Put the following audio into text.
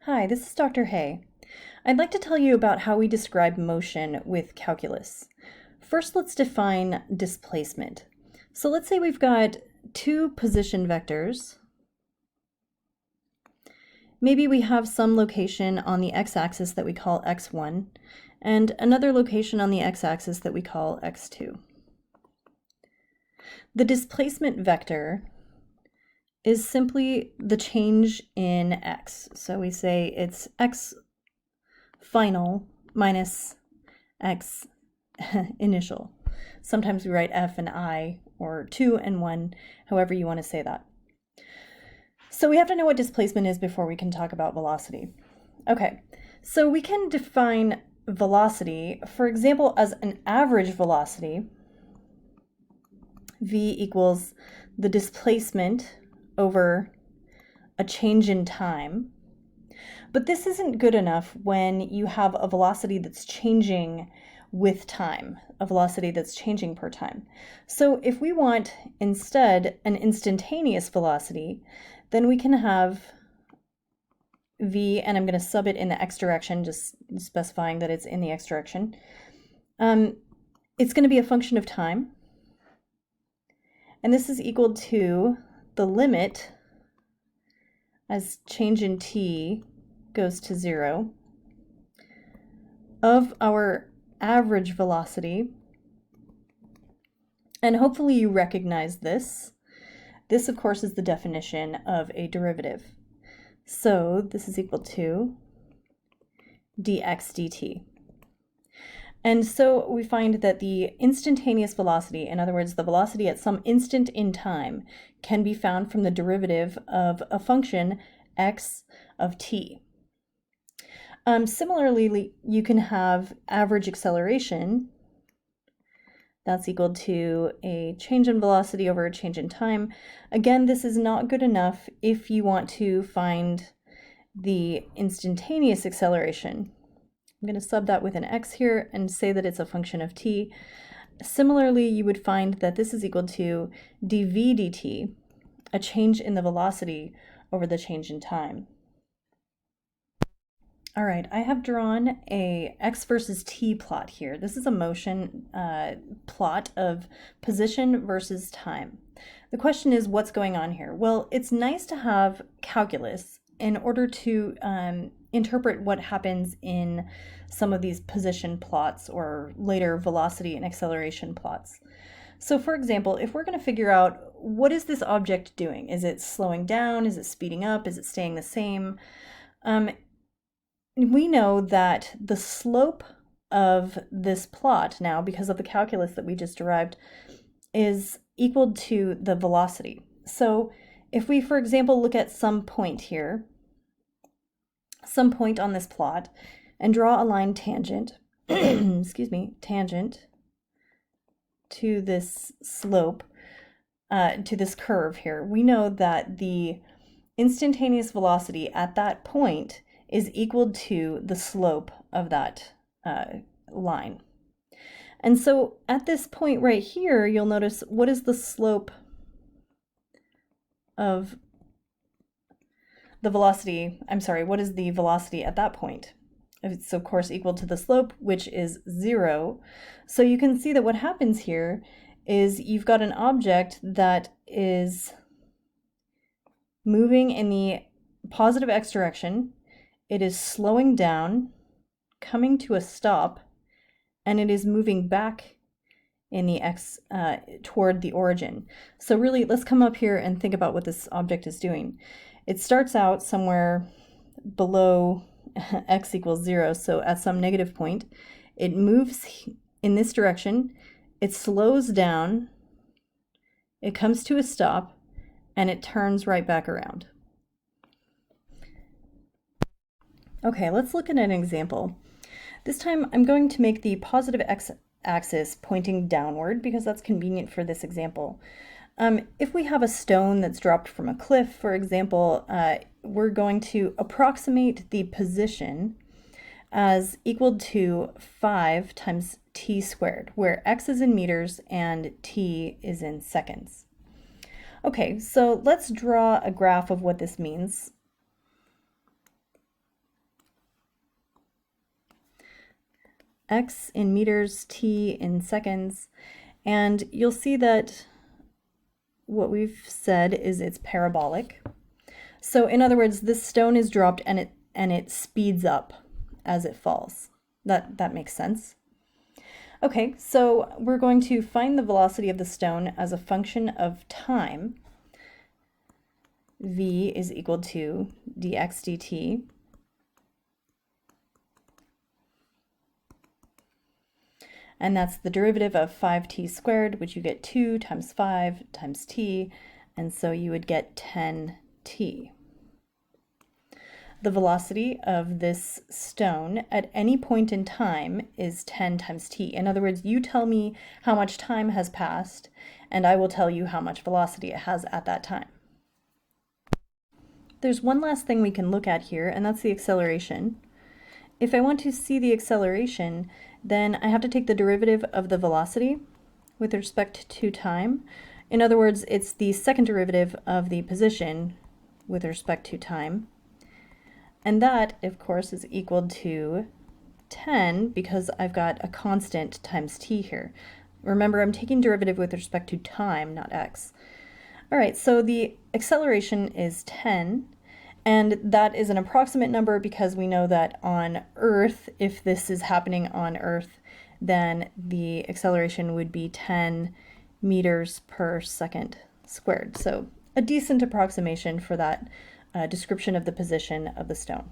Hi, this is Dr. Hay. I'd like to tell you about how we describe motion with calculus. First, let's define displacement. So let's say we've got two position vectors. Maybe we have some location on the x-axis that we call x1, and another location on the x-axis that we call x2. The displacement vector is simply the change in x. So we say it's x final minus x initial. Sometimes we write f and I, or 2 and 1, however you want to say that. So we have to know what displacement is before we can talk about velocity. Okay, so we can define velocity, for example, as an average velocity. V equals the displacement over a change in time. But this isn't good enough when you have a velocity that's changing with time, a velocity that's changing per time. So if we want instead an instantaneous velocity, then we can have v, and I'm going to sub it in the x direction, just specifying that it's in the x direction. It's going to be a function of time, and this is equal to the limit as change in t goes to 0 of our average velocity. And hopefully you recognize this. This, of course, is the definition of a derivative. So this is equal to dx dt. And so we find that the instantaneous velocity, in other words, the velocity at some instant in time, can be found from the derivative of a function x of t. Similarly, you can have average acceleration. That's equal to a change in velocity over a change in time. Again, this is not good enough if you want to find the instantaneous acceleration. I'm going to sub that with an x here and say that it's a function of t. Similarly, you would find that this is equal to dv dt, a change in the velocity over the change in time. All right, I have drawn a x versus t plot here. This is a motion plot of position versus time. The question is, what's going on here? Well, it's nice to have calculus in order to interpret what happens in some of these position plots or later velocity and acceleration plots. So for example, if we're going to figure out what is this object doing? Is it slowing down? Is it speeding up? Is it staying the same? We know that the slope of this plot now, because of the calculus that we just derived, is equal to the velocity. So if we, for example, look at some point here, some point on this plot, and draw a line tangent, excuse me, tangent to this slope, to this curve here, we know that the instantaneous velocity at that point is equal to the slope of that line. And so at this point right here, you'll notice, what is the slope of the velocity? I'm sorry, what is the velocity at that point? It's of course equal to the slope, which is 0. So you can see that what happens here is you've got an object that is moving in the positive x direction. It is slowing down, coming to a stop, and it is moving back in the x toward the origin. So really, let's come up here and think about what this object is doing. It starts out somewhere below x equals 0, so at some negative point. It moves in this direction, it slows down, it comes to a stop, and it turns right back around. Okay, let's look at an example. This time I'm going to make the positive x-axis pointing downward because that's convenient for this example. If we have a stone that's dropped from a cliff, for example, we're going to approximate the position as equal to 5 times t squared, where x is in meters and t is in seconds. Okay, so let's draw a graph of what this means. x in meters, t in seconds, and you'll see that what we've said is it's parabolic. So in other words, this stone is dropped and it speeds up as it falls. That makes sense. Okay, so we're going to find the velocity of the stone as a function of time. V is equal to dx dt. And that's the derivative of 5t squared, which you get 2 times 5 times t, and so you would get 10t. The velocity of this stone at any point in time is 10 times t. In other words, you tell me how much time has passed, and I will tell you how much velocity it has at that time. There's one last thing we can look at here, and that's the acceleration. If I want to see the acceleration, then I have to take the derivative of the velocity with respect to time. In other words, it's the second derivative of the position with respect to time. And that, of course, is equal to 10 because I've got a constant times t here. Remember, I'm taking derivative with respect to time, not x. All right, so the acceleration is 10. And that is an approximate number because we know that on Earth, if this is happening on Earth, then the acceleration would be 10 meters per second squared. So a decent approximation for that description of the position of the stone.